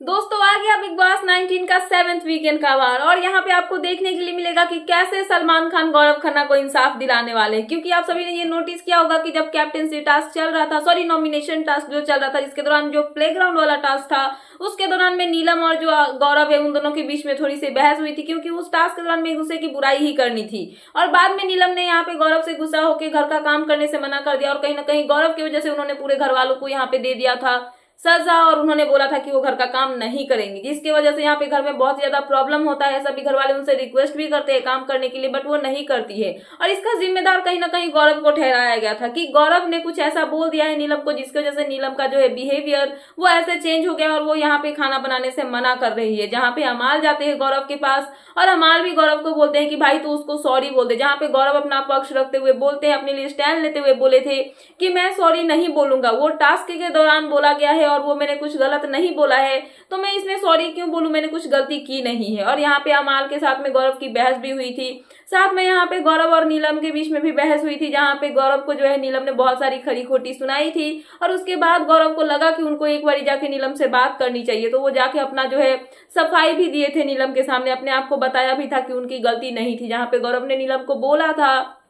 दोस्तों आ गया big boss 19 का 7th वीकेंड का वार और यहाँ पे आपको देखने के लिए मिलेगा कि कैसे सलमान खान गौरव खन्ना को इंसाफ दिलाने वाले हैं। क्योंकि आप सभी ने ये नोटिस किया होगा कि जब कैप्टेंसी टास्क चल रहा था, सॉरी नॉमिनेशन टास्क जो चल रहा था, जिसके दौरान जो प्लेग्राउंड वाला टास्क था उसके दौरान में नीलम और जो गौरव है उन दोनों के बीच में थोड़ी सी बहस हुई थी। क्योंकि उस टास्क के दौरान में एक दूसरे की बुराई ही करनी थी और बाद में नीलम ने यहाँ पे गौरव से गुस्सा होकर घर का काम करने से मना कर दिया और कहीं ना कहीं गौरव की वजह से उन्होंने पूरे घर वालों को यहाँ पे दे दिया था सजा और उन्होंने बोला था कि वो घर का काम नहीं करेंगे, जिसकी वजह से यहाँ पे घर में बहुत ज्यादा प्रॉब्लम होता है। सभी घर वाले उनसे रिक्वेस्ट भी करते हैं काम करने के लिए, बट वो नहीं करती है और इसका जिम्मेदार कहीं ना कहीं गौरव को ठहराया गया था कि गौरव ने कुछ ऐसा बोल दिया है नीलम को, जिसकी वजह से नीलम का जो है बिहेवियर वो ऐसे चेंज हो गया और वो यहाँ पे खाना बनाने से मना कर रही है। जहाँ पे अमाल जाते हैं गौरव के पास और अमाल भी गौरव को बोलते हैं कि भाई तू उसको सॉरी बोल दे। जहाँ पे गौरव अपना पक्ष रखते हुए बोलते हैं, अपने लिए स्टैंड लेते हुए बोले थे कि मैं सॉरी नहीं बोलूंगा, वो टास्क के दौरान बोला गया है और वो मैंने कुछ गलत नहीं बोला है तो मैं इसमें सॉरी क्यों बोलूं, मैंने कुछ गलती की नहीं है। और यहाँ पे अमाल के साथ में गौरव की बहस भी हुई थी, साथ में यहाँ पे गौरव और नीलम के बीच में भी बहस हुई थी, जहाँ पे गौरव को जो है नीलम ने बहुत सारी खरी खोटी सुनाई थी और उसके बाद गौरव को लगा कि उनको एक बार जाके नीलम से बात करनी चाहिए, तो वो जाके अपना जो है सफाई भी दिए थे नीलम के सामने, अपने आप को बताया भी था कि उनकी गलती नहीं थी। जहाँ पे गौरव ने नीलम को बोला था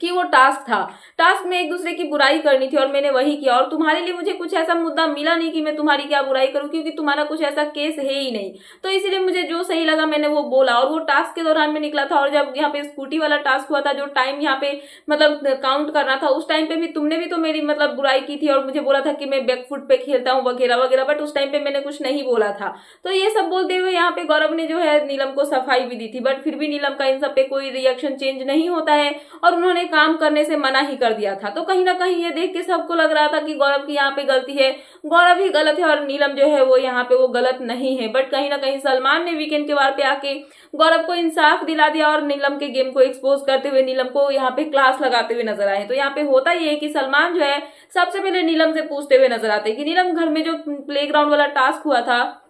कि वो टास्क था, टास्क में एक दूसरे की बुराई करनी थी और मैंने वही किया और तुम्हारे लिए मुझे कुछ ऐसा मुद्दा मिला नहीं कि मैं तुम्हारी क्या बुराई करूं, क्योंकि तुम्हारा कुछ ऐसा केस है ही नहीं, तो इसीलिए मुझे जो सही लगा मैंने वो बोला। और वो टास्क के दौरान में निकला था और जब यहाँ पे स्कूटी वाला टास्क हुआ था, जो टाइम यहाँ पे मतलब काउंट करना था, उस टाइम पे भी तुमने भी तो मेरी मतलब बुराई की थी और मुझे बोला था कि मैं बैकफुट पे खेलता हूँ वगैरह वगैरह, बट उस टाइम पे मैंने कुछ नहीं बोला था। तो ये सब बोलते हुए यहाँ पे गौरव ने जो है नीलम को सफाई भी दी थी, बट फिर भी नीलम का इन सब पे कोई रिएक्शन चेंज नहीं होता है और उन्होंने काम करने से मना ही कर दिया था। तो कहीं ना कहीं ये देख के सबको लग रहा था कि गौरव की यहाँ पे गलती है, गौरव ही गलत है और नीलम जो है वो यहाँ पे वो गलत नहीं है। बट कहीं ना कहीं सलमान ने वीकेंड के वार पे आके गौरव को इंसाफ दिला दिया और नीलम के गेम को एक्सपोज करते हुए नीलम को यहाँ पे क्लास लगाते हुए नजर आए। तो यहाँ पे होता ये है कि सलमान जो है सबसे पहले नीलम से पूछते हुए नजर आते हैं कि नीलम घर में जो प्लेग्राउंड वाला टास्क हुआ था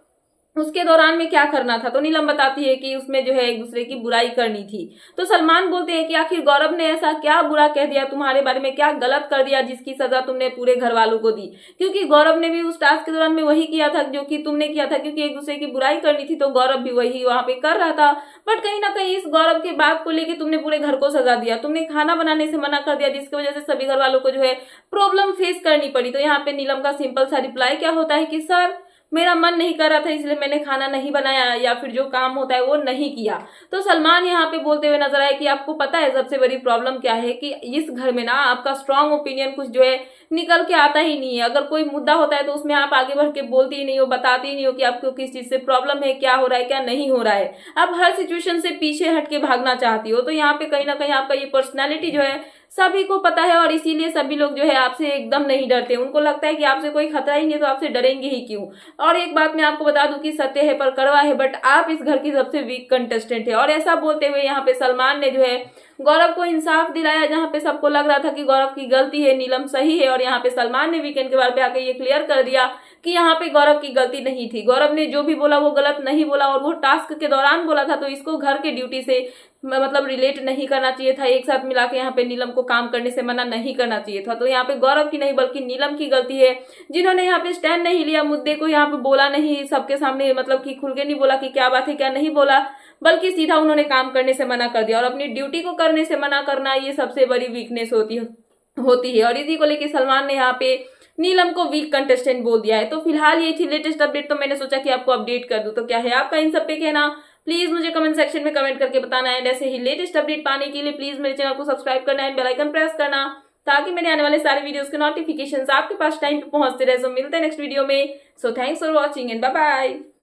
उसके दौरान में क्या करना था, तो नीलम बताती है कि उसमें जो है एक दूसरे की बुराई करनी थी। तो सलमान बोलते हैं कि आखिर गौरव ने ऐसा क्या बुरा कह दिया तुम्हारे बारे में, क्या गलत कर दिया जिसकी सजा तुमने पूरे घर वालों को दी, क्योंकि गौरव ने भी उस टास्क के दौरान में वही किया था जो कि तुमने किया था, क्योंकि एक दूसरे की बुराई करनी थी तो गौरव भी वही वहां पे कर रहा था। बट कहीं ना कहीं इस गौरव के बात को लेकर तुमने पूरे घर को सजा दिया, तुमने खाना बनाने से मना कर दिया, जिसकी वजह से सभी घर वालों को जो है प्रॉब्लम फेस करनी पड़ी। तो यहाँ पे नीलम का सिंपल सा रिप्लाई क्या होता है कि सर मेरा मन नहीं कर रहा था इसलिए मैंने खाना नहीं बनाया या फिर जो काम होता है वो नहीं किया। तो सलमान यहाँ पे बोलते हुए नजर आए कि आपको पता है सबसे बड़ी प्रॉब्लम क्या है, कि इस घर में ना आपका स्ट्रांग ओपिनियन कुछ जो है निकल के आता ही नहीं है। अगर कोई मुद्दा होता है तो उसमें आप आगे बढ़ के बोलती ही नहीं हो, बताती ही नहीं हो कि आपको किस चीज से प्रॉब्लम है, क्या हो रहा है क्या नहीं हो रहा है, आप हर सिचुएशन से पीछे हट के भागना चाहती हो। तो यहाँ पे कहीं ना कहीं आपका ये पर्सनैलिटी जो है सभी को पता है और इसीलिए सभी लोग जो है आपसे एकदम नहीं डरते, उनको लगता है कि आपसे कोई खतरा ही नहीं है तो आपसे डरेंगे ही क्यों। और एक बात मैं आपको बता दूं कि सत्य है पर कड़वा है, बट आप इस घर की सबसे वीक कंटेस्टेंट है। और ऐसा बोलते हुए यहाँ पे सलमान ने जो है गौरव को इंसाफ दिलाया, जहां पे सबको लग रहा था कि गौरव की गलती है, नीलम सही है। और यहाँ पे सलमान ने वीकेंड के बारे पे आके ये क्लियर कर दिया कि यहाँ पे गौरव की गलती नहीं थी, गौरव ने जो भी बोला वो गलत नहीं बोला और वो टास्क के दौरान बोला था, तो इसको घर के ड्यूटी से मतलब रिलेट नहीं करना चाहिए था, एक साथ मिला के यहाँ पे नीलम को काम करने से मना नहीं करना चाहिए था। तो यहाँ पे गौरव की नहीं बल्कि नीलम की गलती है, जिन्होंने यहाँ पे स्टैंड नहीं लिया, मुद्दे को यहाँ पे बोला नहीं सबके सामने, मतलब कि खुल के नहीं बोला कि क्या बात है क्या नहीं बोला, बल्कि सीधा उन्होंने काम करने से मना कर दिया। और अपनी ड्यूटी को करने से मना करना ये सबसे बड़ी वीकनेस होती है और इसी को लेकर सलमान ने यहाँ पे नीलम को वीक कंटेस्टेंट बोल दिया है। तो फिलहाल ये थी लेटेस्ट अपडेट, तो मैंने सोचा कि आपको अपडेट कर दूं। तो क्या है आपका इन सब पे कहना, प्लीज मुझे कमेंट सेक्शन में कमेंट करके बताना है। ऐसे ही लेटेस्ट अपडेट पाने के लिए प्लीज मेरे चैनल को सब्सक्राइब करना है, बेल आइकन प्रेस करना, ताकि मेरे आने वाले सारे वीडियोस के नोटिफिकेशंस आपके पास टाइम पे पहुंचते रहे। सो मिलते हैं नेक्स्ट वीडियो में। So thanks for watching and bye bye.